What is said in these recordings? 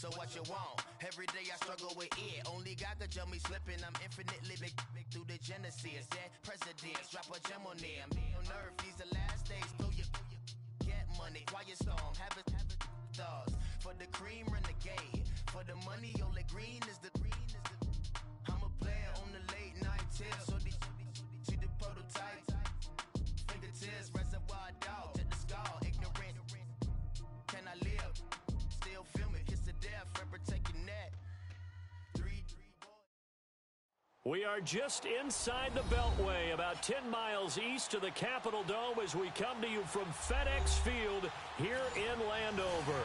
So what you want? Every day I struggle with it. Only God could jump me slipping. I'm infinitely big through the Genesis. Dead presidents, drop a gem on them. On earth, these the last days. Throw your get money, quiet storm. Have it thoughts. For the cream, renegade. For the money, only green is the green is the. I'm a player on the late night tips. So these see the prototype. Fingertips, reservoir dog to the skull. Ignorant. Can I live? Still film it. Kiss to death. Forever taking that. We are just inside the Beltway, about 10 miles east of the Capitol Dome as we come to you from FedEx Field here in Landover.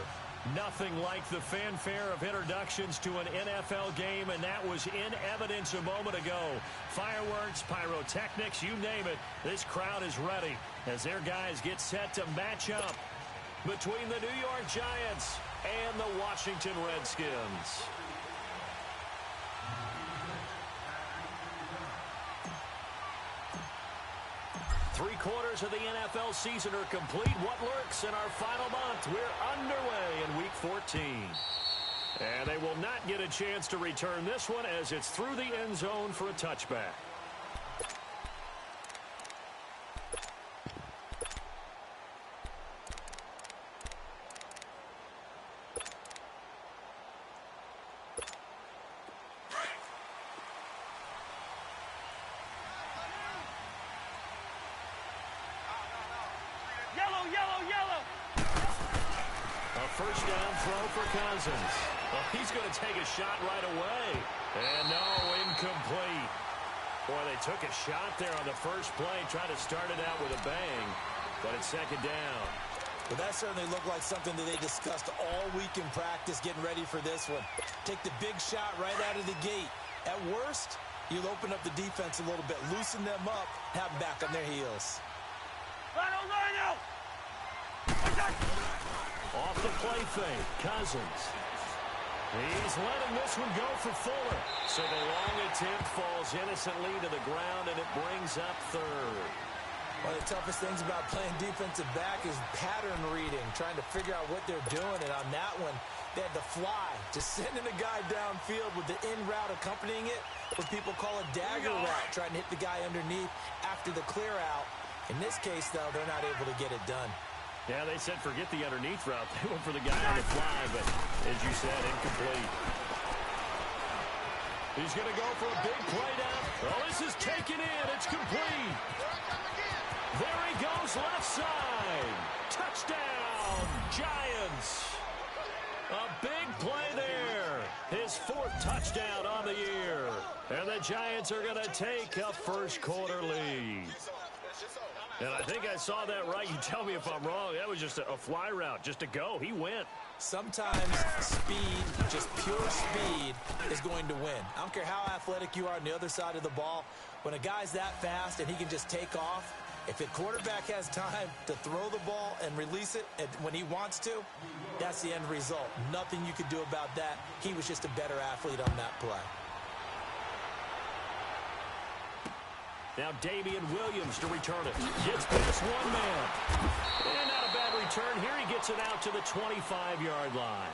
Nothing like the fanfare of introductions to an NFL game, and that was in evidence a moment ago. Fireworks, pyrotechnics, you name it. This crowd is ready as their guys get set to match up between the New York Giants and the Washington Redskins. Three-quarters of the NFL season are complete. What lurks in our final month? We're underway in Week 14. And they will not get a chance to return this one as it's through the end zone for a touchback. First down throw for Cousins. Well, he's going to take a shot right away. And no, incomplete. Boy, they took a shot there on the first play, tried to start it out with a bang, but it's second down. Well, that certainly looked like something that they discussed all week in practice, getting ready for this one. Take the big shot right out of the gate. At worst, you'll open up the defense a little bit, loosen them up, have them back on their heels. Off the play fake, Cousins. He's letting this one go for Fuller. So the long attempt falls innocently to the ground, and it brings up third. One of the toughest things about playing defensive back is pattern reading, trying to figure out what they're doing. And on that one, they had to fly, just sending a guy downfield with the in route accompanying it, what people call a dagger route, trying to hit the guy underneath after the clear out. In this case, though, they're not able to get it done. Yeah, they said forget the underneath route. They went for the guy on the fly, but as you said, incomplete. He's going to go for a big play down. Oh, this is taken in. It's complete. There he goes, left side. Touchdown, Giants. A big play there. His fourth touchdown on the year. And the Giants are going to take a first-quarter lead. And I think I saw that right. You tell me if I'm wrong. That was just a fly route, just to go. He went. Sometimes speed, just pure speed, is going to win. I don't care how athletic you are on the other side of the ball. When a guy's that fast and he can just take off, if the quarterback has time to throw the ball and release it when he wants to, that's the end result. Nothing you could do about that. He was just a better athlete on that play. Now Damian Williams to return it. Gets past one man. And not a bad return. Here he gets it out to the 25-yard line.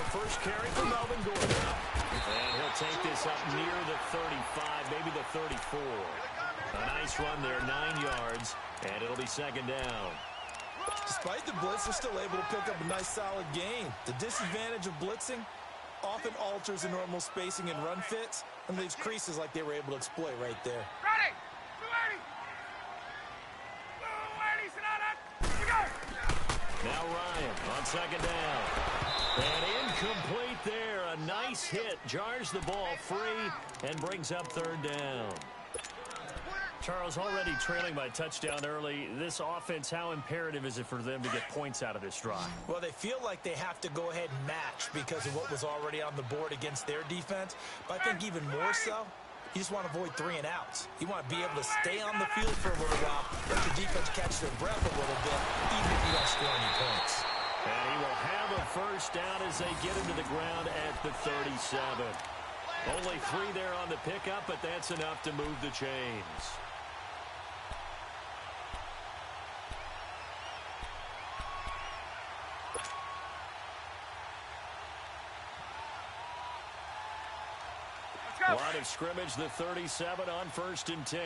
First carry for Melvin Gordon. And he'll take this up near the 35, maybe the 34. A nice run there, 9 yards, and it'll be second down. Despite the blitz, they're still able to pick up a nice solid gain. The disadvantage of blitzing often alters the normal spacing and run fits and leaves creases like they were able to exploit right there. Ready! 280! 280, Sonata! Here we go! Now Ryan on second down. And incomplete there. A nice hit. Jars the ball free and brings up third down. Charles, already trailing by touchdown early. This offense, how imperative is it for them to get points out of this drive? Well, they feel like they have to go ahead and match because of what was already on the board against their defense. But I think even more so, you just want to avoid 3 and outs. You want to be able to stay on the field for a little while, let the defense catch their breath a little bit, even if you don't score any points. And he will have a first down as they get into the ground at the 37. Only 3 there on the pickup, but that's enough to move the chains. Line of scrimmage, the 37 on 1st and 10.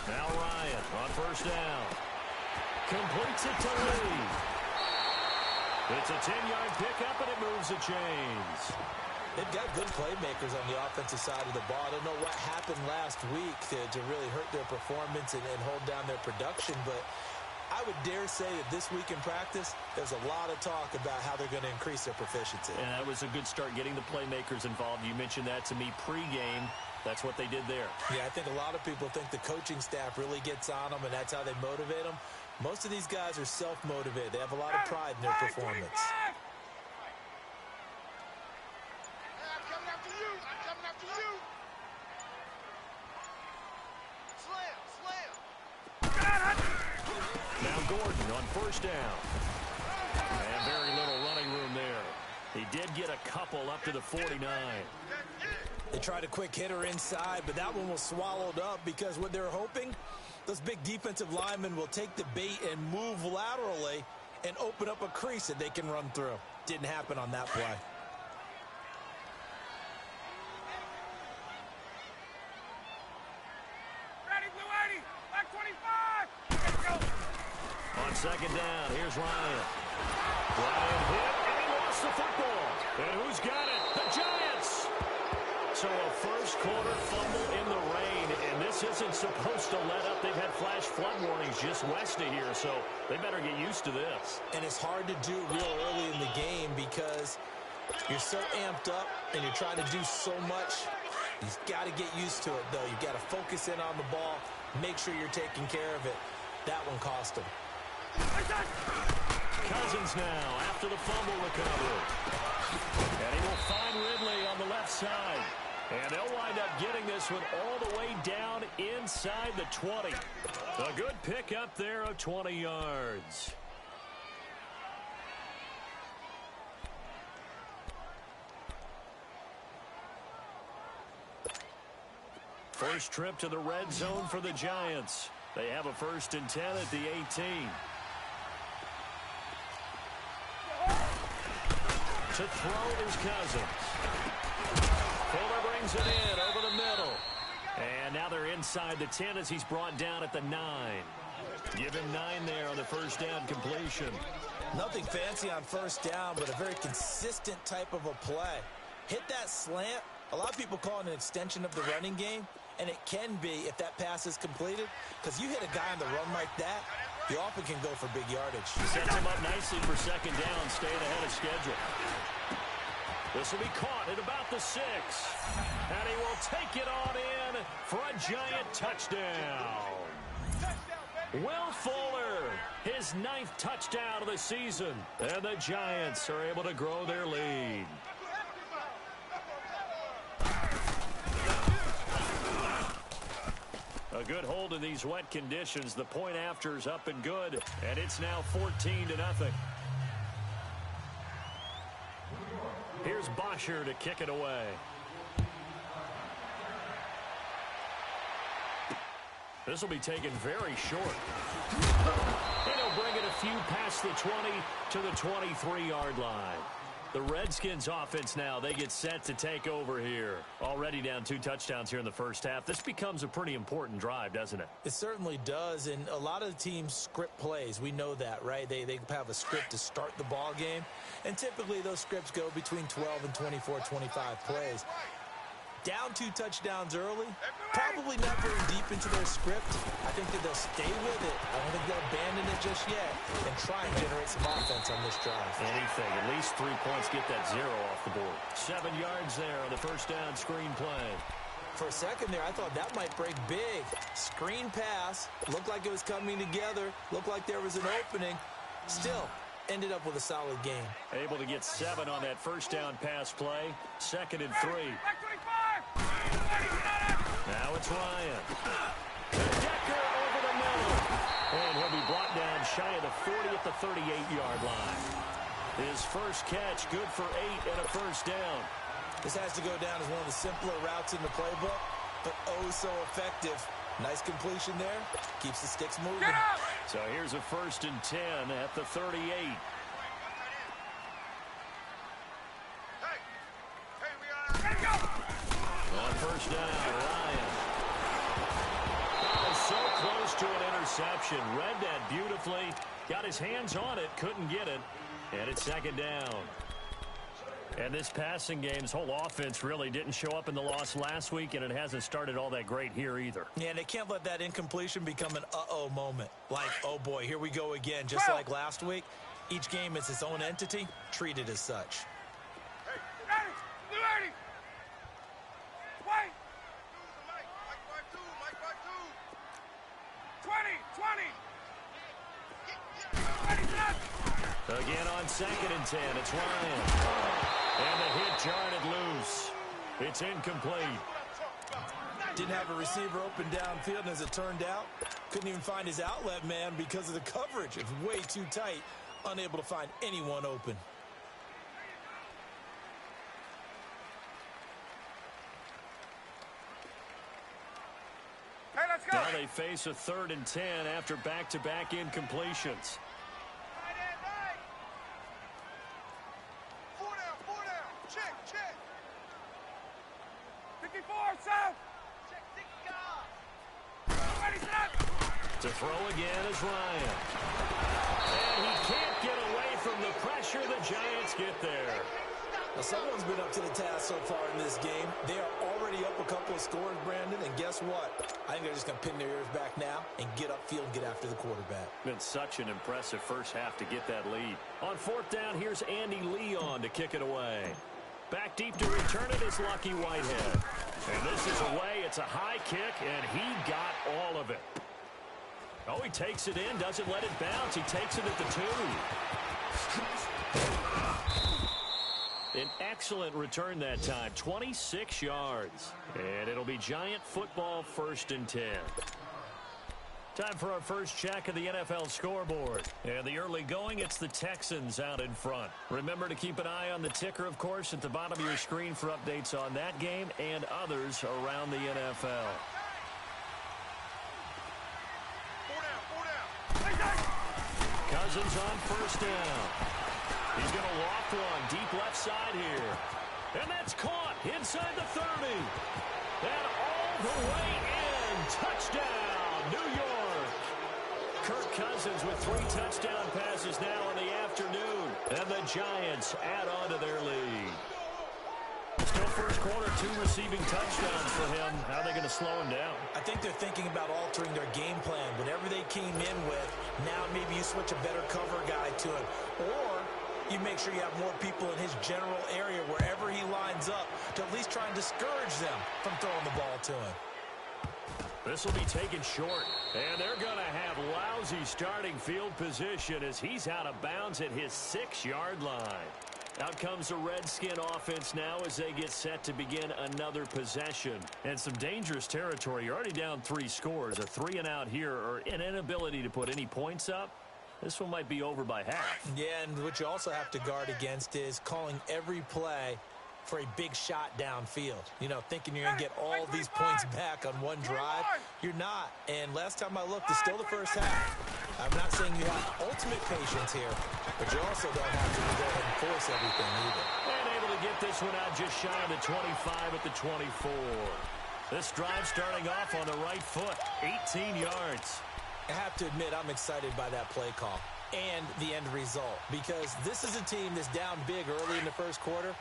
Now Ryan on 1st down. Completes it to Lee. It's a 10-yard pickup, and it moves the chains. They've got good playmakers on the offensive side of the ball. I don't know what happened last week to really hurt their performance and hold down their production, but I would dare say that this week in practice, there's a lot of talk about how they're going to increase their proficiency. And that was a good start, getting the playmakers involved. You mentioned that to me pregame. That's what they did there. Yeah, I think a lot of people think the coaching staff really gets on them, and that's how they motivate them. Most of these guys are self-motivated. They have a lot of pride in their performance. Now Gordon on 1st down. And very little running room there. He did get a couple up to the 49. They tried a quick hitter inside, but that one was swallowed up because what they're hoping, those big defensive linemen will take the bait and move laterally and open up a crease that they can run through. Didn't happen on that play. On 2nd down, here's Ryan. Ryan hit, and he lost the football. And who's got it? The Giants! So a first-quarter fumble in the rain, and this isn't supposed to let up. They've had flash flood warnings just west of here, so they better get used to this. And it's hard to do real early in the game because you're so amped up and you're trying to do so much. You've got to get used to it, though. You've got to focus in on the ball, make sure you're taking care of it. That one cost him. Cousins now after the fumble recovery. And he will find Ridley on the left side. And they'll wind up getting this one all the way down inside the 20. A good pickup there of 20 yards. First trip to the red zone for the Giants. They have a 1st and 10 at the 18. To throw is Cousins. Fuller brings it in over the middle. And now they're inside the 10 as he's brought down at the 9. Give him 9 there on the 1st down completion. Nothing fancy on 1st down, but a very consistent type of a play. Hit that slant. A lot of people call it an extension of the running game, and it can be if that pass is completed, because you hit a guy on the run like that, you often can go for big yardage. Sets him up nicely for 2nd down, staying ahead of schedule. This will be caught at about the 6. And he will take it on in for a Giant touchdown. Will Fuller, his 9th touchdown of the season. And the Giants are able to grow their lead. A good hold in these wet conditions. The point after is up and good. And it's now 14-0. Here's Bosher to kick it away. This will be taken very short. And he'll bring it a few past the 20 to the 23-yard line. The Redskins offense now, they get set to take over here. Already down 2 touchdowns here in the first half. This becomes a pretty important drive, doesn't it? It certainly does, and a lot of the teams script plays. We know that, right? They have a script to start the ball game, and typically those scripts go between 12 and 24, 25 plays. Down 2 touchdowns early, probably not very deep into their script. I think that they'll stay with it. I don't think they'll abandon it just yet and try and generate some offense on this drive. Anything, at least 3 points, get that 0 off the board. 7 yards there on the first down screen play. For a second there, I thought that might break big. Screen pass, looked like it was coming together, looked like there was an opening. Still, ended up with a solid game. Able to get 7 on that first down pass play. 2nd and 3. Now it's Ryan. Decker over the middle. And he'll be brought down shy of the 40 at the 38-yard line. His first catch, good for 8 and a first down. This has to go down as one of the simpler routes in the playbook, but oh so effective. Nice completion there. Keeps the sticks moving. So here's a 1st and 10 at the 38. On first down, Ryan. Oh, so close to an interception. Read that beautifully. Got his hands on it. Couldn't get it. And it's 2nd down. And this passing game's whole offense really didn't show up in the loss last week, and it hasn't started all that great here either. Yeah, and they can't let that incompletion become an uh-oh moment. Like, oh boy, here we go again. Just like last week, each game is its own entity, treated as such. Again on 2nd and 10, it's Ryan. And the hit jarred it loose. It's incomplete. Didn't have a receiver open downfield, and as it turned out, couldn't even find his outlet man because of the coverage. It's way too tight, unable to find anyone open. Hey, let's go. Now they face a 3rd and 10 after back-to-back incompletions. 54, south. To throw again is Ryan. And he can't get away from the pressure. The Giants get there. Now, someone's been up to the task so far in this game. They are already up a couple of scores, Brandon, and guess what? I think they're just going to pin their ears back now and get upfield and get after the quarterback. Been such an impressive first half to get that lead. On 4th down, here's Andy Leon to kick it away. Back deep to return it is Lucky Whitehead. And this is away. It's a high kick, and he got all of it. Oh, he takes it in, doesn't let it bounce. He takes it at the 2. An excellent return that time, 26 yards. And it'll be Giant football 1st and 10. Time for our first check of the NFL scoreboard. And the early going, it's the Texans out in front. Remember to keep an eye on the ticker, of course, at the bottom of your screen for updates on that game and others around the NFL. Cousins on 1st down. He's going to loft one deep left side here. And that's caught inside the 30. And all the way in. Touchdown, New York. Kirk Cousins with 3 touchdown passes now in the afternoon. And the Giants add on to their lead. Still first quarter, 2 receiving touchdowns for him. How are they going to slow him down? I think they're thinking about altering their game plan. Whatever they came in with, now maybe you switch a better cover guy to him. Or you make sure you have more people in his general area wherever he lines up to at least try and discourage them from throwing the ball to him. This will be taken short, and they're going to have lousy starting field position as he's out of bounds at his 6-yard line. Out comes the Redskin offense now as they get set to begin another possession. And some dangerous territory. You're already down 3 scores. A 3-and-out here or an inability to put any points up. This one might be over by half. Yeah, and what you also have to guard against is calling every play for a big shot downfield. You know, thinking you're going to get all these points back on one drive. You're not. And last time I looked, it's still the first half. I'm not saying you have ultimate patience here, but you also don't have to go ahead and force everything either. And able to get this one out just shy of the 25 at the 24. This drive starting off on the right foot, 18 yards. I have to admit, I'm excited by that play call and the end result because this is a team that's down big early in the first quarter.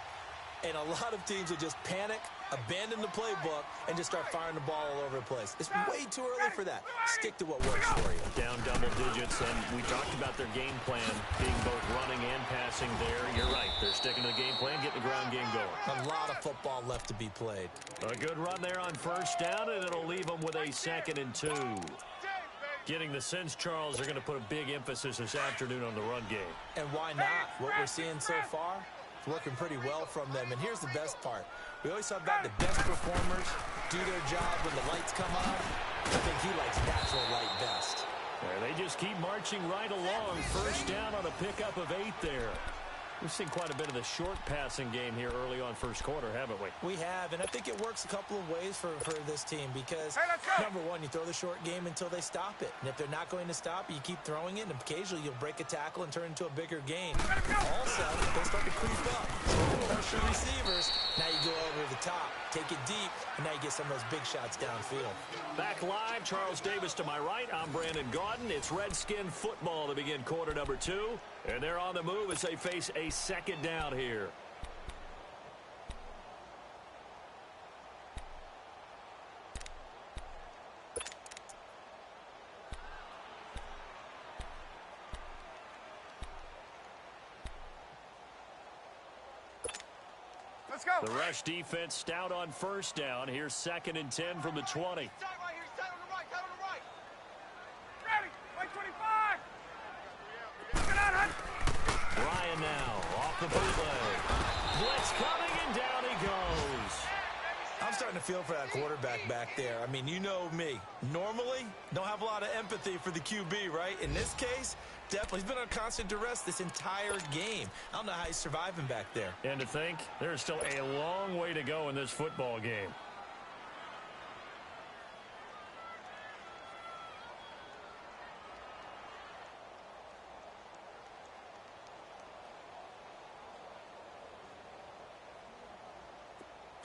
And a lot of teams will just panic, abandon the playbook, and just start firing the ball all over the place. It's way too early for that. Stick to what works for you. Down double digits, and we talked about their game plan being both running and passing there. You're right. They're sticking to the game plan, getting the ground game going. A lot of football left to be played. A good run there on first down, and it'll leave them with a 2nd and 2. Getting the sense, Charles, they're going to put a big emphasis this afternoon on the run game. And why not? What we're seeing so far, it's working pretty well from them. And here's the best part. We always talk about the best performers do their job when the lights come on. I think he likes natural light best. They just keep marching right along. First down on a pickup of 8 there. We've seen quite a bit of the short passing game here early on first quarter, haven't we? We have, and I think it works a couple of ways for this team because, number one, you throw the short game until they stop it. And if they're not going to stop it, you keep throwing it, and occasionally you'll break a tackle and turn it into a bigger game. Also, they start to creep up. Pressure receivers, now you go over the top, take it deep, and now you get some of those big shots downfield. Back live, Charles Davis to my right. I'm Brandon Gaudin. It's Redskin football to begin quarter number 2. And they're on the move as they face a 2nd down here. Let's go. The rush defense stout on first down. Here's 2nd and 10 from the 20. Ready. White 25. Ryan now off the bootleg. Blitz coming, and down he goes. I'm starting to feel for that quarterback back there. I mean, you know me. Normally, don't have a lot of empathy for the QB, right? In this case, definitely. He's been on constant duress this entire game. I don't know how he's surviving back there. And to think, there's still a long way to go in this football game.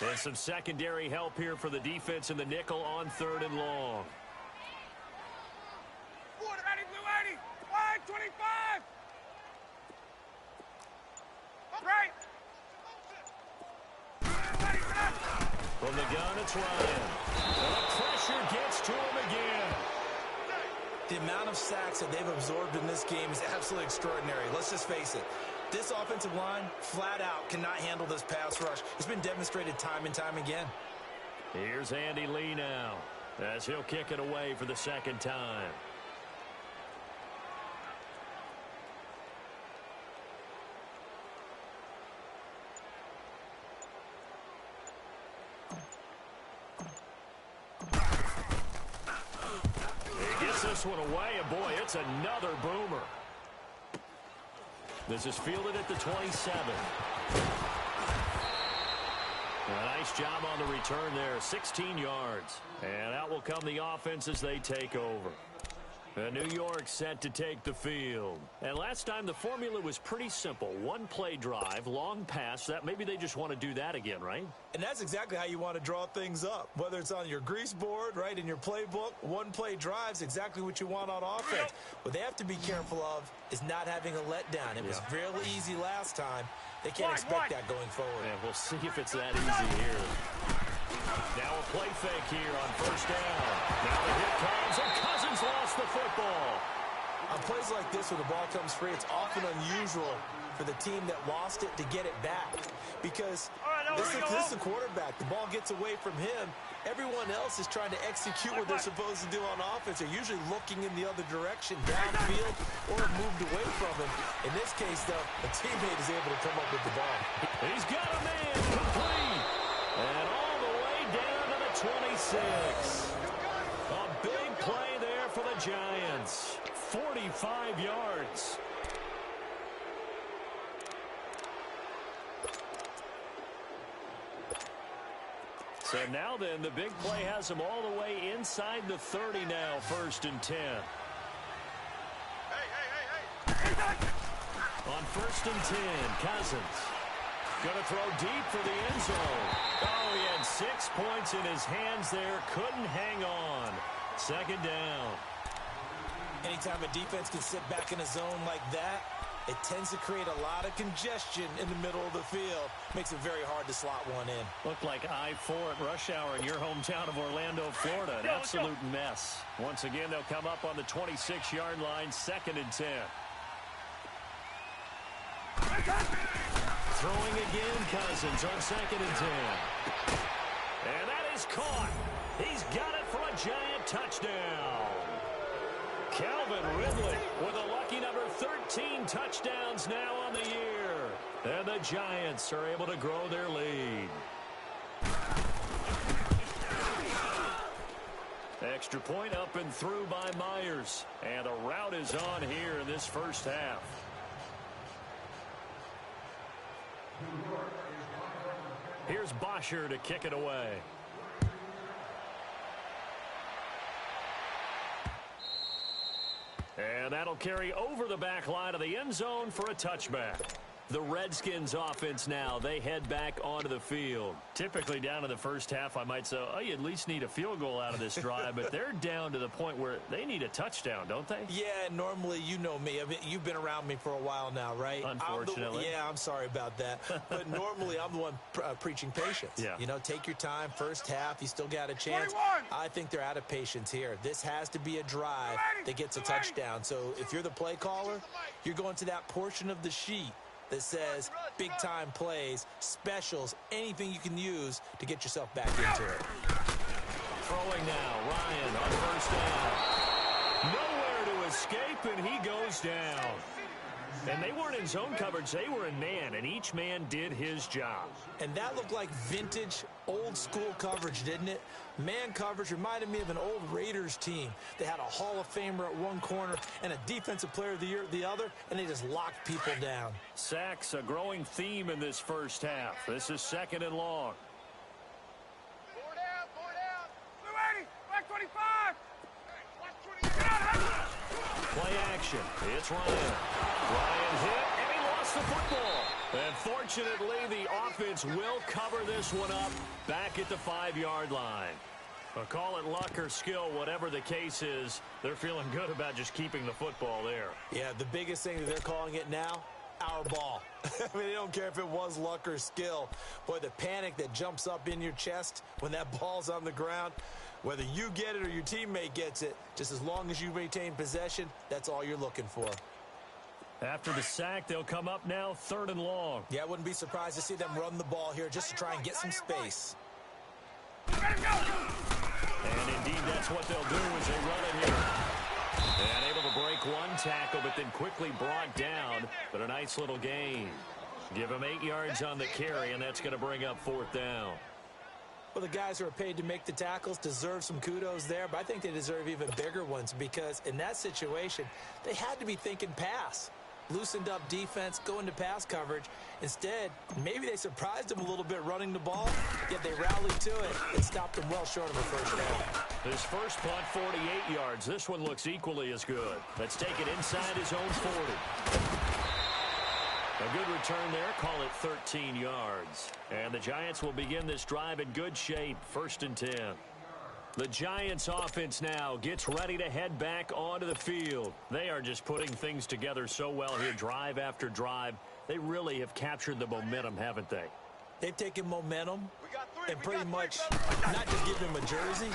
And some secondary help here for the defense in the nickel on 3rd and long. Ready, blue 80. White 25. Right. Ready, From the gun, it's Ryan. The pressure gets to him again. The amount of sacks that they've absorbed in this game is absolutely extraordinary. Let's just face it. This offensive line, flat out, cannot handle this pass rush. It's been demonstrated time and time again. Here's Andy Lee now, as he'll kick it away for the 2nd time. He gets this one away, and boy, it's another boomer. This is fielded at the 27. A nice job on the return there, 16 yards. And out will come the offense as they take over. New York set to take the field. And last time the formula was pretty simple. One play drive, long pass. That maybe they just want to do that again, right? And that's exactly how you want to draw things up. Whether it's on your grease board, right, in your playbook, one play drive's exactly what you want on offense. What they have to be careful of is not having a letdown. It was real easy last time. They can't expect that going forward. Yeah, we'll see if it's that easy here. Now a play fake here on first down. Now the hit comes, and Cousins lost the football. On plays like this where the ball comes free, it's often unusual for the team that lost it to get it back. Because this is the quarterback. The ball gets away from him. Everyone else is trying to execute what they're supposed to do on offense. They're usually looking in the other direction, downfield, or moved away from him. In this case, though, a teammate is able to come up with the ball. He's got a man complete. And all the way down to the 26. A big play there for the Giants. 45 yards. So now then, the big play has them all the way inside the 30 now, 1st and 10. On 1st and 10, Cousins. Going to throw deep for the end zone. Oh, he had 6 points in his hands there. Couldn't hang on. 2nd down. Anytime a defense can sit back in a zone like that, It tends to create a lot of congestion in the middle of the field. Makes it very hard to slot one in. Looked like I-4 at rush hour in your hometown of Orlando, Florida. An absolute mess. Once again, they'll come up on the 26-yard line, 2nd and 10. Throwing again, Cousins on 2nd and 10. And that is caught. He's got it for a giant touchdown. Calvin Ridley with a lucky number 13 touchdowns now on the year. And the Giants are able to grow their lead. Extra point up and through by Myers. And the route is on here in this first half. Here's Bosher to kick it away. And that'll carry over the back line of the end zone for a touchback. The Redskins offense now, they head back onto the field. Typically down in the first half, I might say, oh, you at least need a field goal out of this drive, but they're down to the point where they need a touchdown, don't they? Yeah, normally, you know me. I mean, you've been around me for a while now, right? Unfortunately. I'm sorry about that. But normally, I'm the one preaching patience. Yeah. You know, take your time. First half, you still got a chance. 21. I think they're out of patience here. This has to be a drive that gets a touchdown. So if you're the play caller, you're going to that portion of the sheet that says big-time plays, specials, anything you can use to get yourself back into it. Throwing now, Ryan on first down. Nowhere to escape, and he goes down. And they weren't in zone coverage, they were in man, and each man did his job. And that looked like vintage, old-school coverage, didn't it? Man coverage reminded me of an old Raiders team. They had a Hall of Famer at one corner and a Defensive Player of the Year at the other, and they just locked people down. Sacks, a growing theme in this first half. This is 2nd and long. 4 down, 4 down. Blue 80, black 25. Get out, Play action. It's Ryan. Ryan hit, and he lost the football. And fortunately, the offense will cover this one up back at the 5-yard line. Call it luck or skill, whatever the case is, they're feeling good about just keeping the football there. Yeah, the biggest thing that they're calling it now, our ball. I mean, they don't care if it was luck or skill. Boy, the panic that jumps up in your chest when that ball's on the ground, whether you get it or your teammate gets it, just as long as you retain possession, that's all you're looking for. After the sack, they'll come up now 3rd and long. Yeah, I wouldn't be surprised to see them run the ball here just to try and get some space. Let him go. And indeed, that's what they'll do as they run it here. And able to break one tackle, but then quickly brought down. But a nice little gain. Give him 8 yards on the carry, and that's going to bring up 4th down. Well, the guys who are paid to make the tackles deserve some kudos there, but I think they deserve even bigger ones because in that situation, they had to be thinking pass. Loosened up defense, go into pass coverage. Instead, maybe they surprised them a little bit running the ball, yet they rallied to it and stopped them well short of a first down. His first punt, 48 yards. This one looks equally as good. Let's take it inside his own 40. A good return there. Call it 13 yards. And the Giants will begin this drive in good shape. 1st and 10. The Giants offense now gets ready to head back onto the field. They are just putting things together so well here, drive after drive. They really have captured the momentum, haven't they? They've taken momentum and pretty much not just give them a jersey,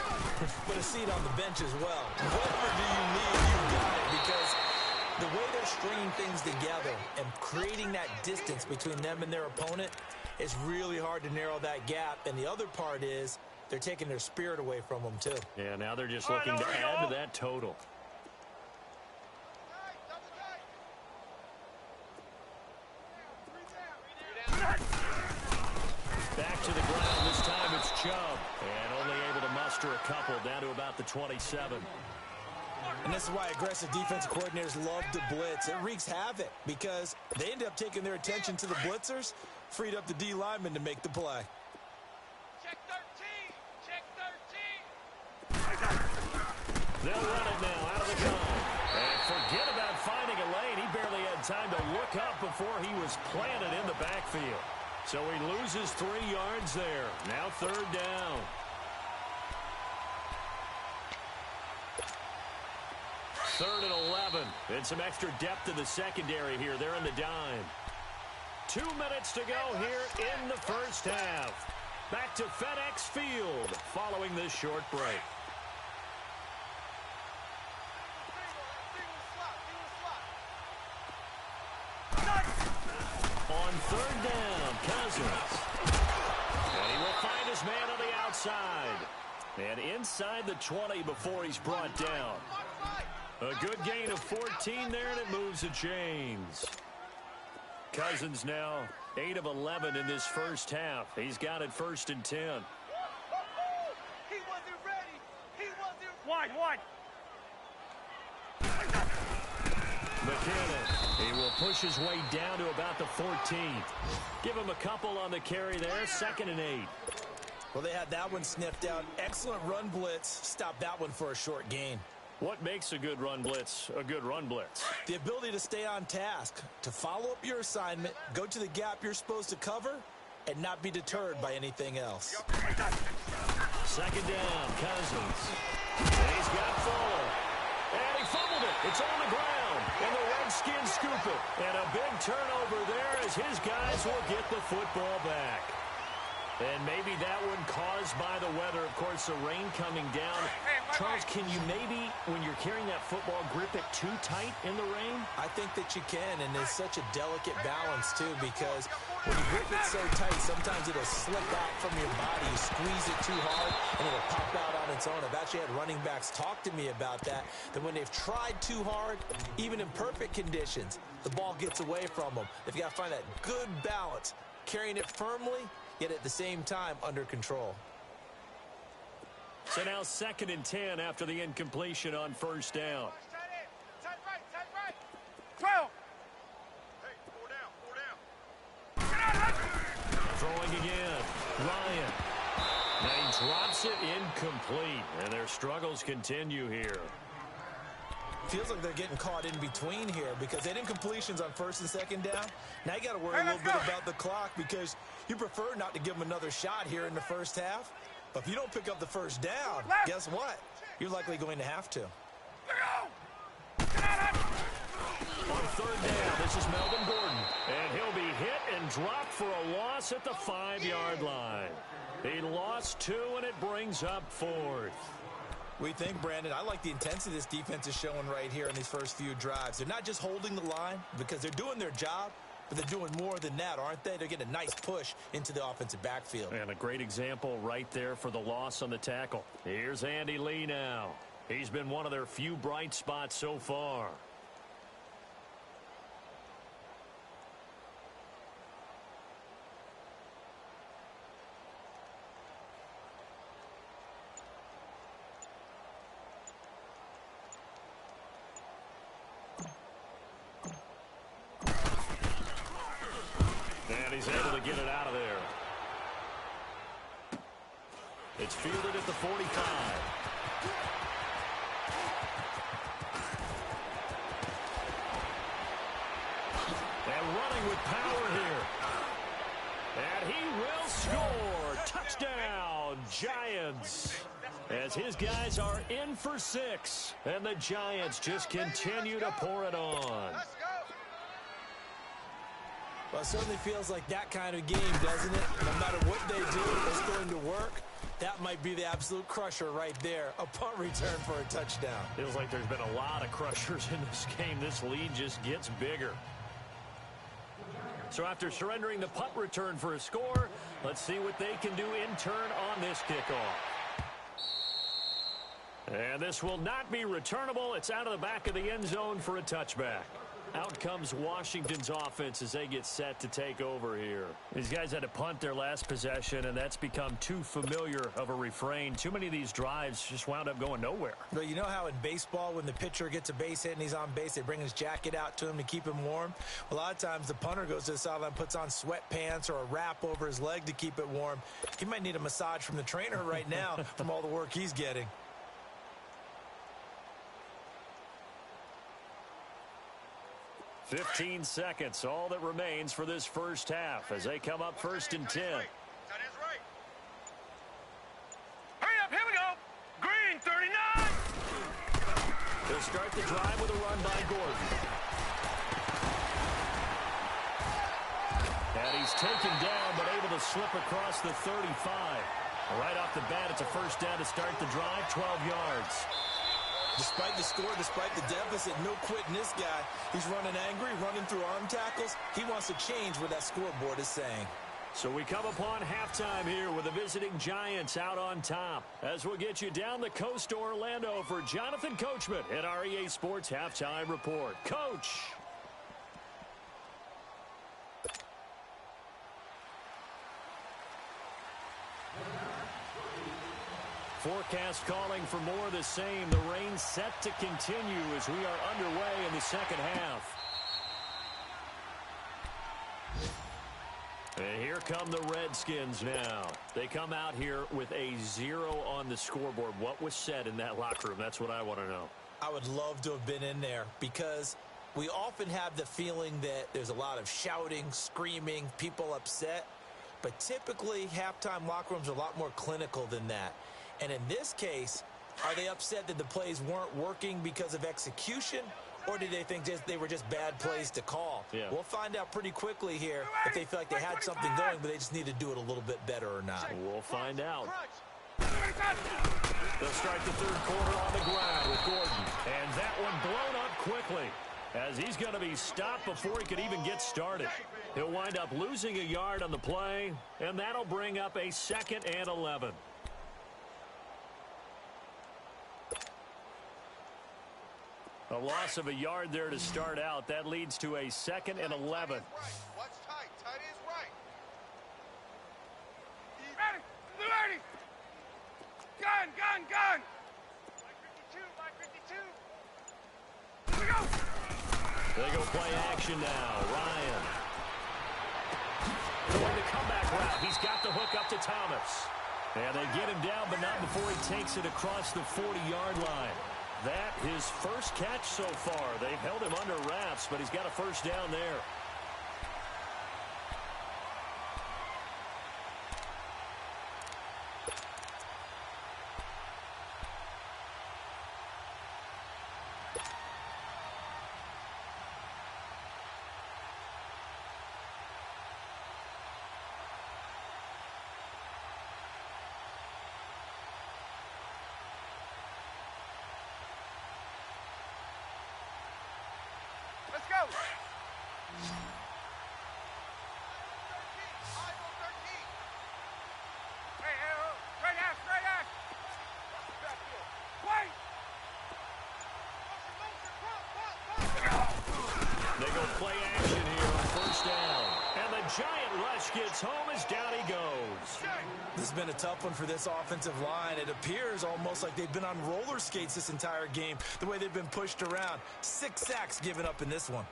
but a seat on the bench as well. Whatever do you need, you got it, because the way they're stringing things together and creating that distance between them and their opponent, it's really hard to narrow that gap. And the other part is they're taking their spirit away from them, too. Yeah, now they're just looking to add to that total. Back to the ground. This time it's Chubb. And only able to muster a couple down to about the 27. And this is why aggressive defensive coordinators love to blitz. It wreaks havoc because they end up taking their attention to the blitzers, freed up the D lineman to make the play. Check 13. Check 13. They'll run it now out of the gun. And forget about finding a lane. He barely had time to look up before he was planted in the backfield. So he loses 3 yards there. Now 3rd down. 3rd and 11. And some extra depth in the secondary here. They're in the dime. 2 minutes to go here in the first half. Back to FedEx Field following this short break. On third down, Cousins. And he will find his man on the outside. And inside the 20 before he's brought down. A good gain of 14 there, and it moves the chains. Cousins now 8 of 11 in this first half. He's got it 1st and 10. He wasn't ready. He wasn't. Wide. McKinnon, he will push his way down to about the 14th. Give him a couple on the carry there, 2nd and 8. Well, they had that one sniffed out. Excellent run blitz. Stop that one for a short gain. What makes a good run blitz a good run blitz? The ability to stay on task, to follow up your assignment, go to the gap you're supposed to cover, and not be deterred by anything else. 2nd down, Cousins. And he's got Fuller. And he fumbled it. It's on the ground. And the Redskins scoop it. And a big turnover there as his guys will get the football back. And maybe that one caused by the weather. Of course, the rain coming down. Charles, can you maybe, when you're carrying that football, grip it too tight in the rain? I think that you can, and it's such a delicate balance, too, because when you grip it so tight, sometimes it'll slip out from your body. You squeeze it too hard, and it'll pop out on its own. I've actually had running backs talk to me about that when they've tried too hard, even in perfect conditions, the ball gets away from them. They've got to find that good balance, carrying it firmly, yet at the same time under control. So now 2nd and 10 after the incompletion on 1st down. Tight right. 12. Hey, 4 down. Throwing again. Ryan. Now he drops it incomplete. And their struggles continue here. Feels like they're getting caught in between here because they didn't completions on 1st and 2nd down. Now you got to worry a little bit about the clock because you prefer not to give them another shot here in the first half. But if you don't pick up the 1st down, guess what? You're likely going to have to. On 3rd down, this is Melvin Gordon. And he'll be hit and dropped for a loss at the 5-yard line. He lost 2, and it brings up 4th. We think, Brandon, I like the intensity this defense is showing right here in these first few drives. They're not just holding the line because they're doing their job, but they're doing more than that, aren't they? They're getting a nice push into the offensive backfield. And a great example right there for the loss on the tackle. Here's Andy Lee now. He's been one of their few bright spots so far. And he's able to get it out of there. It's fielded at the 45. And running with power here. And he will score. Touchdown, Giants. As his guys are in for 6. And the Giants just continue to pour it on. Well, it certainly feels like that kind of game, doesn't it? No matter what they do, it's going to work. That might be the absolute crusher right there. A punt return for a touchdown. Feels like there's been a lot of crushers in this game. This lead just gets bigger. So after surrendering the punt return for a score, let's see what they can do in turn on this kickoff. And this will not be returnable. It's out of the back of the end zone for a touchback. Out comes Washington's offense as they get set to take over here. These guys had to punt their last possession, and that's become too familiar of a refrain. Too many of these drives just wound up going nowhere. But you know how in baseball, when the pitcher gets a base hit and he's on base, they bring his jacket out to him to keep him warm? A lot of times the punter goes to the sideline, puts on sweatpants or a wrap over his leg to keep it warm. He might need a massage from the trainer right now from all the work he's getting. 15 seconds, all that remains for this first half as they come up 1st and 10. Hurry up, here we go. Green, 39. They'll start start the drive with a run by Gordon. And he's taken down, but able to slip across the 35. Right off the bat, it's a first down to start the drive, 12 yards. Despite the score, despite the deficit, no quitting this guy. He's running angry, running through arm tackles. He wants to change what that scoreboard is saying. So we come upon halftime here with the visiting Giants out on top. As we'll get you down the coast to Orlando for Jonathan Coachman at our EA Sports Halftime Report. Coach! Forecast calling for more of the same. The rain set to continue as we are underway in the second half. And here come the Redskins now. They come out here with a 0 on the scoreboard. What was said in that locker room? That's what I want to know. I would love to have been in there because we often have the feeling that there's a lot of shouting, screaming, people upset. But typically, halftime locker rooms are a lot more clinical than that. And in this case, are they upset that the plays weren't working because of execution? Or do they think they were just bad plays to call? Yeah. We'll find out pretty quickly here if they feel like they had something going, but they just need to do it a little bit better or not. We'll find out. They'll start the third quarter on the ground with Gordon. And that one blown up quickly as he's going to be stopped before he could even get started. He'll wind up losing a yard on the play, and that'll bring up a 2nd and 11. A loss of a yard there to start out. That leads to a 2nd and 11. Watch tight. Tight is right. Ready. Ready. Gun. Line 52. Line 52. Here we go. They go play action now. Ryan. Going the comeback route. He's got the hook up to Thomas. And they get him down, but not before he takes it across the 40-yard line. That his first catch so far. They've held him under wraps, but he's got a first down there. Let's go. Straight ass. Wait. They go play action here on first down. And the giant rush gets home as down he goes. This has been a tough one for this offensive line. It appears almost like they've been on roller skates this entire game, the way they've been pushed around. 6 sacks given up in this one.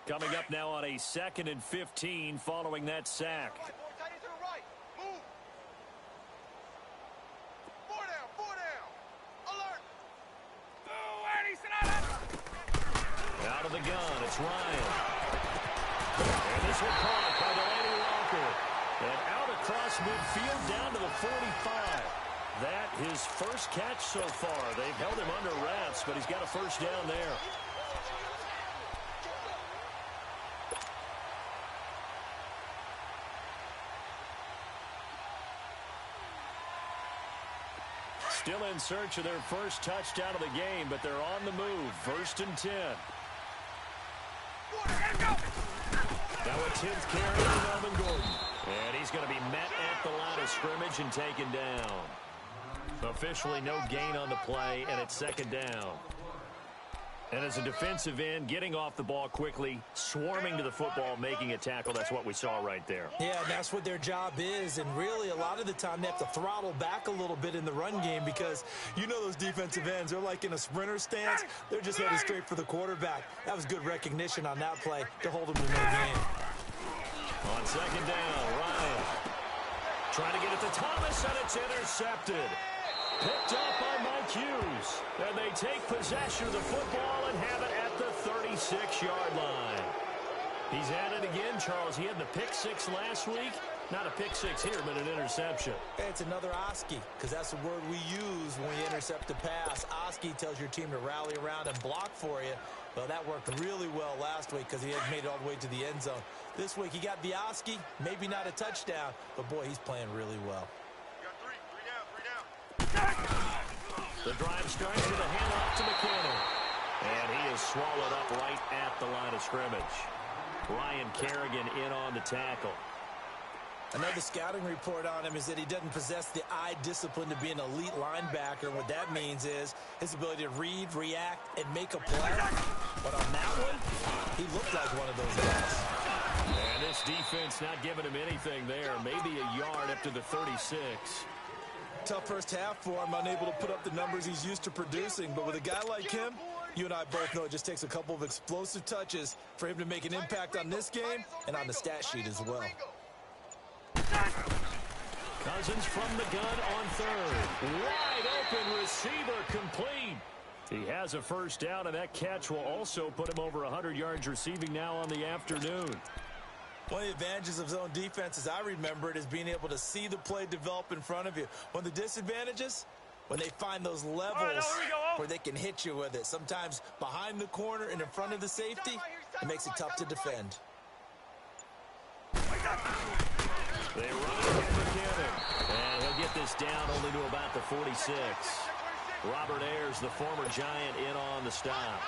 Coming up now on a 2nd and 15 following that sack. Out of the gun, it's Ryan. And this one caught by Delaney Walker. And out across midfield down to the 45. That his first catch so far. They've held him under wraps, but he's got a first down there. Still in search of their first touchdown of the game, but they're on the move. 1st and 10. Now a 10th carry for Melvin Gordon. And he's going to be met at the line of scrimmage and taken down. Officially no gain on the play, and it's 2nd down. And as a defensive end, getting off the ball quickly, swarming to the football, making a tackle, that's what we saw right there. Yeah, and that's what their job is. And really, a lot of the time, they have to throttle back a little bit in the run game because you know those defensive ends, they're like in a sprinter stance. They're just headed straight for the quarterback. That was good recognition on that play to hold them to no gain. On 2nd down, Ryan trying to get it to Thomas, and it's intercepted. picked off by Mike Hughes. And they take possession of the football and have it at the 36-yard line. He's at it again, Charles. He had the pick six last week. Not a pick six here, but an interception. It's another Oski, because that's the word we use when we intercept a pass. Oski tells your team to rally around and block for you. Well, that worked really well last week because he had made it all the way to the end zone. This week he got the Oski, maybe not a touchdown, but boy, he's playing really well. You got three down. The drive starts with a handoff to McKinnon. And he is swallowed up right at the line of scrimmage. Ryan Kerrigan in on the tackle. Another scouting report on him is that he doesn't possess the eye discipline to be an elite linebacker. And what that means is his ability to read, react, and make a play. But on that one, he looked like one of those guys. And this defense not giving him anything there. Maybe a yard up to the 36. Tough first half for him, unable to put up the numbers he's used to producing. But with a guy like him, you and I both know it just takes a couple of explosive touches for him to make an impact on this game and on the stat sheet as well. Cousins from the gun on third. Wide open receiver complete. He has a first down, and that catch will also put him over 100 yards receiving now on the afternoon. One of the advantages of zone defense, as I remember it, is being able to see the play develop in front of you. One of the disadvantages, when they find those levels where they can hit you with it. Sometimes behind the corner and in front of the safety, it makes it tough to defend. They run it with McKinnon. And he'll get this down only to about the 46. Robert Ayers, the former Giant, in on the stop.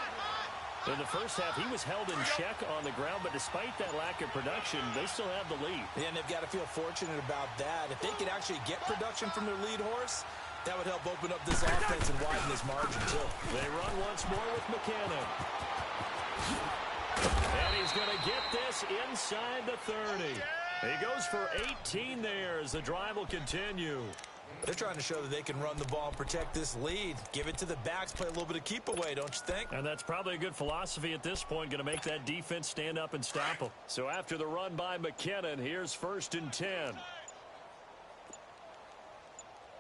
In the first half, he was held in check on the ground, but despite that lack of production, they still have the lead. And they've got to feel fortunate about that. If they could actually get production from their lead horse, that would help open up this offense and widen this margin, too. They run once more with McKinnon. And he's going to get this inside the 30. He goes for 18 there as the drive will continue. They're trying to show that they can run the ball and protect this lead. Give it to the backs, play a little bit of keep away, don't you think? And that's probably a good philosophy at this point, going to make that defense stand up and stop them. So after the run by McKinnon, here's 1st and 10.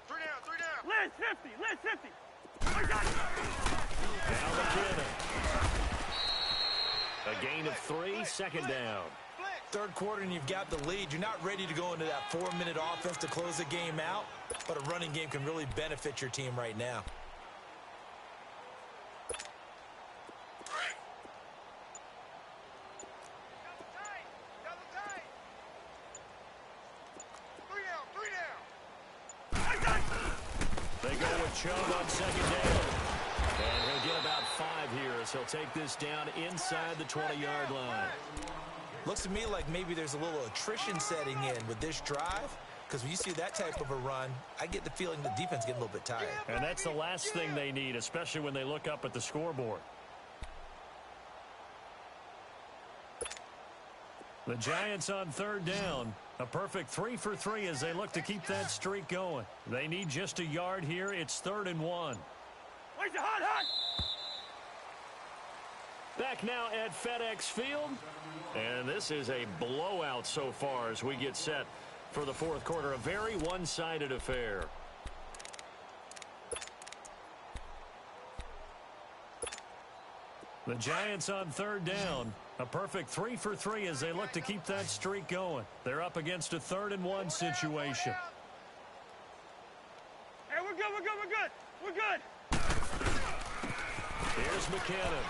3 down. Let's 50. I got it. Now McKinnon. A gain of 3, second down. Third quarter and you've got the lead. You're not ready to go into that 4-minute offense to close the game out, but a running game can really benefit your team right now. Double tight. 3 down. They go with Chubb on second down. And he'll get about 5 here as he'll take this down inside the 20-yard line. Looks to me like maybe there's a little attrition setting in with this drive, because when you see that type of a run, I get the feeling the defense getting a little bit tired. And that's the last thing they need, especially when they look up at the scoreboard. The Giants on third down. A perfect 3 for 3 as they look to keep that streak going. They need just a yard here. It's 3rd and 1. Where's the hot? Back now at FedEx Field. And this is a blowout so far as we get set for the fourth quarter. A very one-sided affair. The Giants on third down. A perfect 3 for 3 as they look to keep that streak going. They're up against a 3rd and 1 situation. Hey, we're good. Here's McKinnon.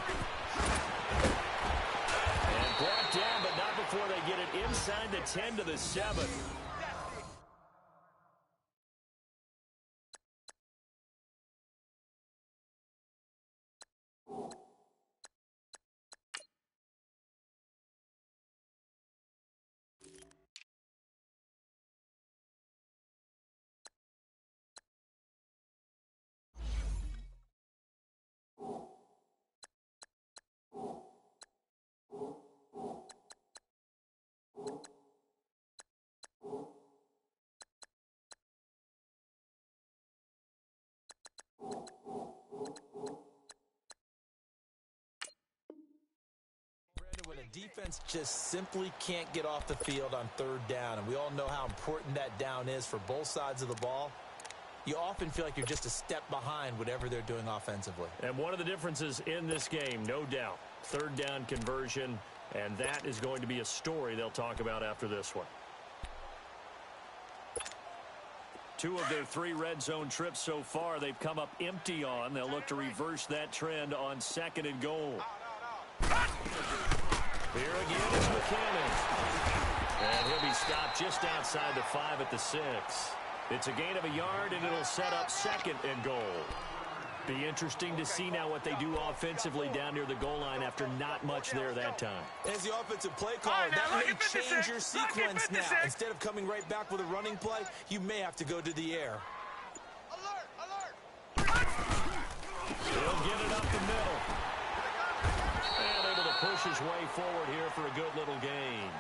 And brought down, but not before they get it inside the 10 to the 7. When a defense just simply can't get off the field on third down, and we all know how important that down is for both sides of the ball, you often feel like you're just a step behind whatever they're doing offensively. And one of the differences in this game, no doubt, third down conversion, and that is going to be a story they'll talk about after this one. 2 of their 3 red zone trips so far, they've come up empty on. They'll look to reverse that trend on 2nd and goal. Here again is McKinnon. And he'll be stopped just outside the 5 at the 6. It's a gain of a yard, and it'll set up 2nd and goal. Be interesting to see now what they do offensively down near the goal line after not much there that time. As the offensive play caller, that may change your sequence now. Instead of coming right back with a running play, you may have to go to the air. He'll get it up the middle. And able to push his way forward here for a good little gain.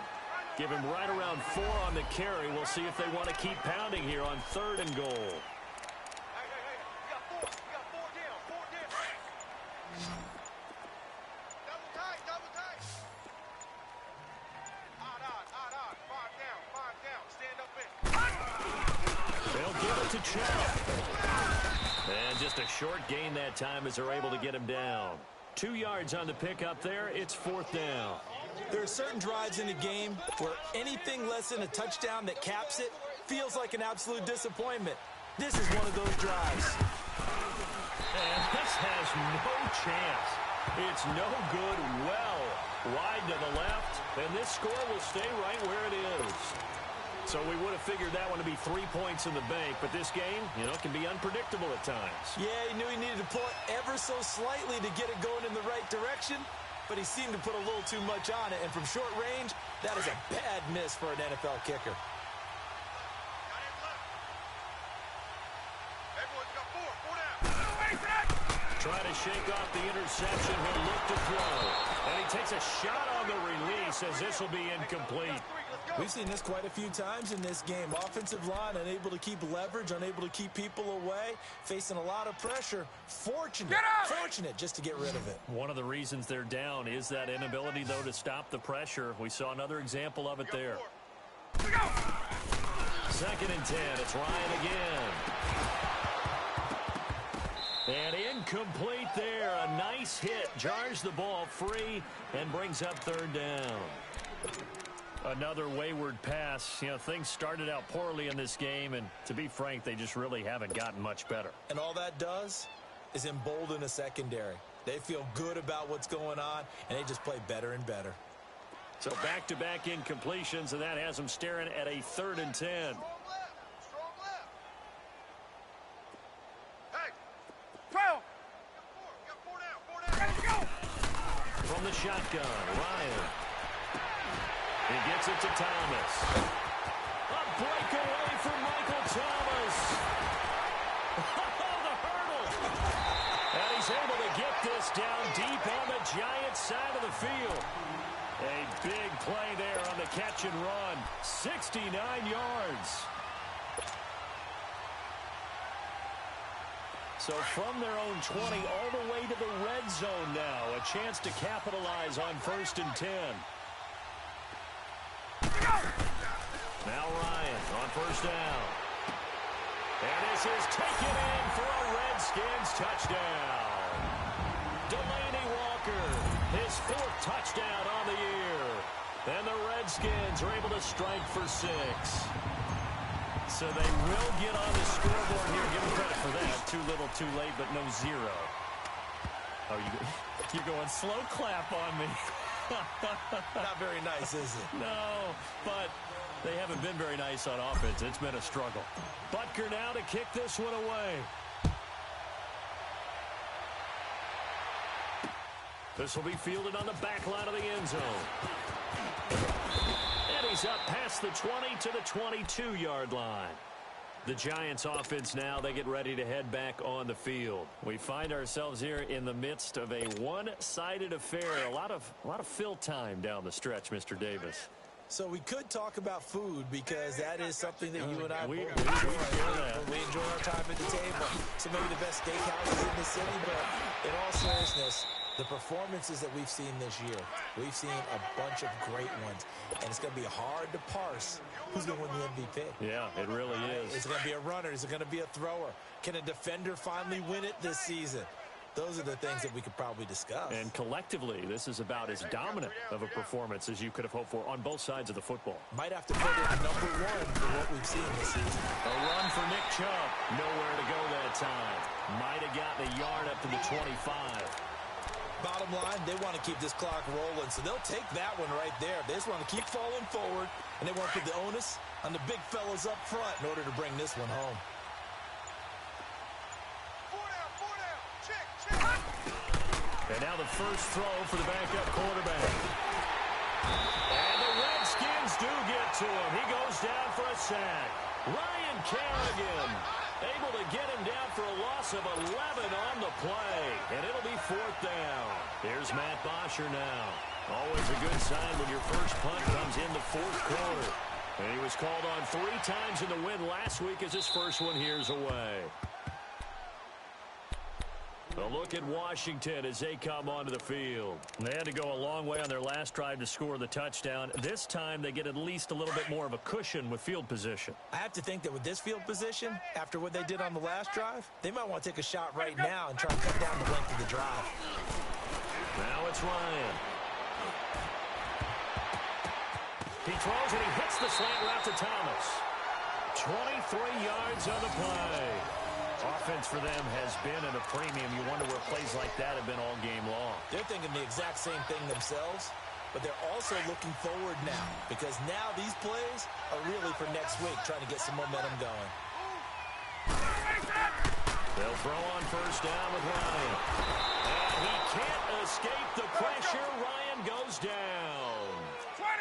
Give him right around 4 on the carry. We'll see if they want to keep pounding here on 3rd and goal. And just a short gain that time as they're able to get him down. 2 yards on the pickup there. It's 4th down. There are certain drives in the game where anything less than a touchdown that caps it feels like an absolute disappointment. This is one of those drives. And this has no chance. It's no good, well wide to the left, and this score will stay right where it is. So we would have figured that one to be 3 points in the bank, but this game, can be unpredictable at times. Yeah, he knew he needed to pull it ever so slightly to get it going in the right direction, but he seemed to put a little too much on it, and from short range, that is a bad miss for an NFL kicker. Try to shake off the interception. He'll look to throw. And he takes a shot on the release as this will be incomplete. We've seen this quite a few times in this game. Offensive line unable to keep leverage, unable to keep people away, facing a lot of pressure. Fortunate just to get rid of it. One of the reasons they're down is that inability, though, to stop the pressure. We saw another example of it there. 2nd and 10. It's Ryan again. And incomplete there. A nice hit. Jars the ball free and brings up 3rd down. Another wayward pass. Things started out poorly in this game, and to be frank, they just really haven't gotten much better. And all that does is embolden a secondary. They feel good about what's going on, and they just play better and better. So back-to-back incompletions, and that has them staring at a 3rd and 10. From the shotgun, Ryan. He gets it to Thomas. A breakaway for Michael Thomas. The hurdle. And he's able to get this down deep on the Giants' side of the field. A big play there on the catch and run. 69 yards. So from their own 20 all the way to the red zone now. A chance to capitalize on 1st and 10. Now Ryan on 1st down. And this is taken in for a Redskins touchdown. Delaney Walker, his 4th touchdown on the year. And the Redskins are able to strike for 6. So they will get on the scoreboard here. Give them credit for that. Too little, too late, but no 0. Oh, you're going slow clap on me. Not very nice, is it? No, but they haven't been very nice on offense. It's been a struggle. Butker now to kick this one away. This will be fielded on the back line of the end zone. And he's up past the 20 to the 22-yard line. The Giants offense now, they get ready to head back on the field. We find ourselves here in the midst of a one-sided affair. A lot of fill time down the stretch, Mr. Davis. So we could talk about food because that is something that you and I we enjoy. that. We enjoy our time at the table. So maybe the best steakhouses in the city, but in all seriousness, The performances that we've seen this year, we've seen a bunch of great ones, and it's going to be hard to parse who's going to win the MVP. Yeah, it really is. Is it going to be a runner? Is it going to be a thrower? Can a defender finally win it this season? Those are the things that we could probably discuss. And collectively, this is about as dominant of a performance as you could have hoped for on both sides of the football. Might have to put it at number one for what we've seen this season. A run for Nick Chubb. Nowhere to go that time. Might have gotten a yard up to the 25. Bottom line, they want to keep this clock rolling, so they'll take that one right there. They just want to keep falling forward, and they want to put the onus on the big fellas up front in order to bring this one home. 4 down. Check. And now the first throw for the backup quarterback. And the Redskins do get to him. He goes down for a sack. Ryan Kerrigan able to get him down for a loss of 11 on the play. And it'll be 4th down. Here's Matt Bosher now. Always a good sign when your first punt comes in the 4th quarter. And he was called on 3 times in the win last week as his first one here's away. A look at Washington as they come onto the field. They had to go a long way on their last drive to score the touchdown. This time they get at least a little bit more of a cushion with field position. I have to think that with this field position, after what they did on the last drive, they might want to take a shot right now and try to cut down the length of the drive. Now it's Ryan. He throws and he hits the slant route to Thomas. 23 yards on the play. Offense for them has been at a premium. You wonder where plays like that have been all game long. They're thinking the exact same thing themselves, but they're also looking forward now because now these plays are really for next week, trying to get some momentum going. They'll throw on first down with Ryan. And he can't escape the pressure. Ryan goes down.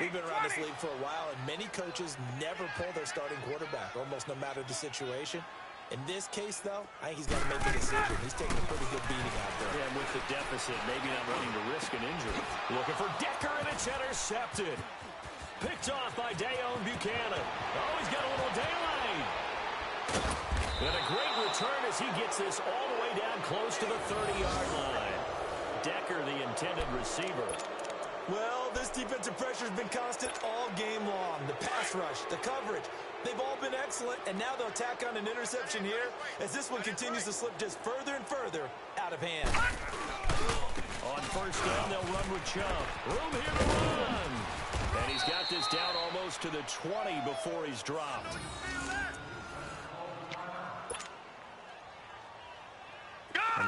We've been around this league for a while, and many coaches never pull their starting quarterback, almost no matter the situation. In this case, though, I think he's got to make a decision. He's taking a pretty good beating out there. Yeah, and with the deficit, maybe not wanting to risk an injury. Looking for Decker, and it's intercepted. Picked off by Dayon Buchanan. Oh, he's got a little daylight. And a great return as he gets this all the way down close to the 30-yard line. Decker, the intended receiver. Well, this defensive pressure has been constant all game long. The pass rush, the coverage, they've all been excellent, and now they'll tack on an interception here as this one continues to slip just further and further out of hand. On first down, they'll run with Chubb. Room here to run. And he's got this down almost to the 20 before he's dropped.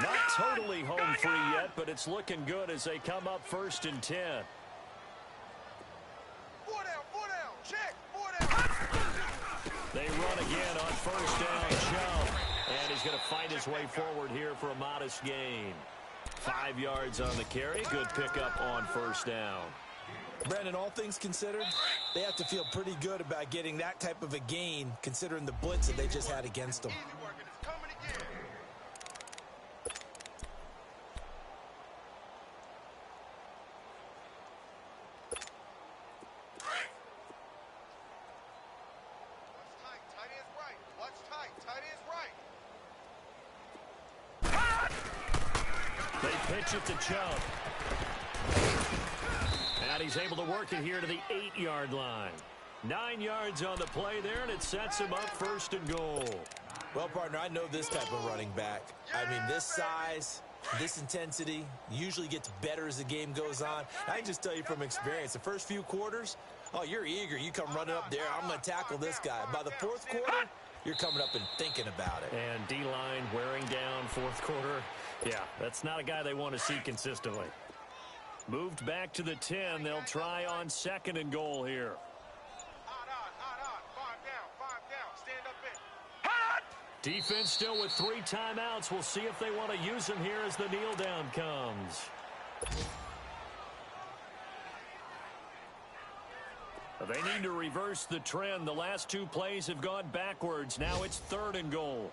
Not totally home free yet, but it's looking good as they come up 1st and 10. 4 down. Check. 4 down. They run again on first down. Chubb. And he's going to fight his way forward here for a modest gain. 5 yards on the carry. Good pickup on first down. Brandon, all things considered, they have to feel pretty good about getting that type of a gain considering the blitz that they just had against them. Easy working. It's coming again. Pitch it to Chubb. And he's able to work it here to the 8-yard line. 9 yards on the play there, and it sets him up 1st and goal. Well, partner, I know this type of running back. I mean, this size, this intensity usually gets better as the game goes on. I can just tell you from experience, the first few quarters, oh, you're eager. You come running up there. I'm going to tackle this guy. By the 4th quarter, you're coming up and thinking about it. And D-line wearing down 4th quarter. Yeah, that's not a guy they want to see consistently. Moved back to the 10. They'll try on 2nd and goal here. Five down. Stand up in. Defense still with 3 timeouts. We'll see if they want to use them here as the kneel down comes. They need to reverse the trend. The last 2 plays have gone backwards. Now it's 3rd and goal.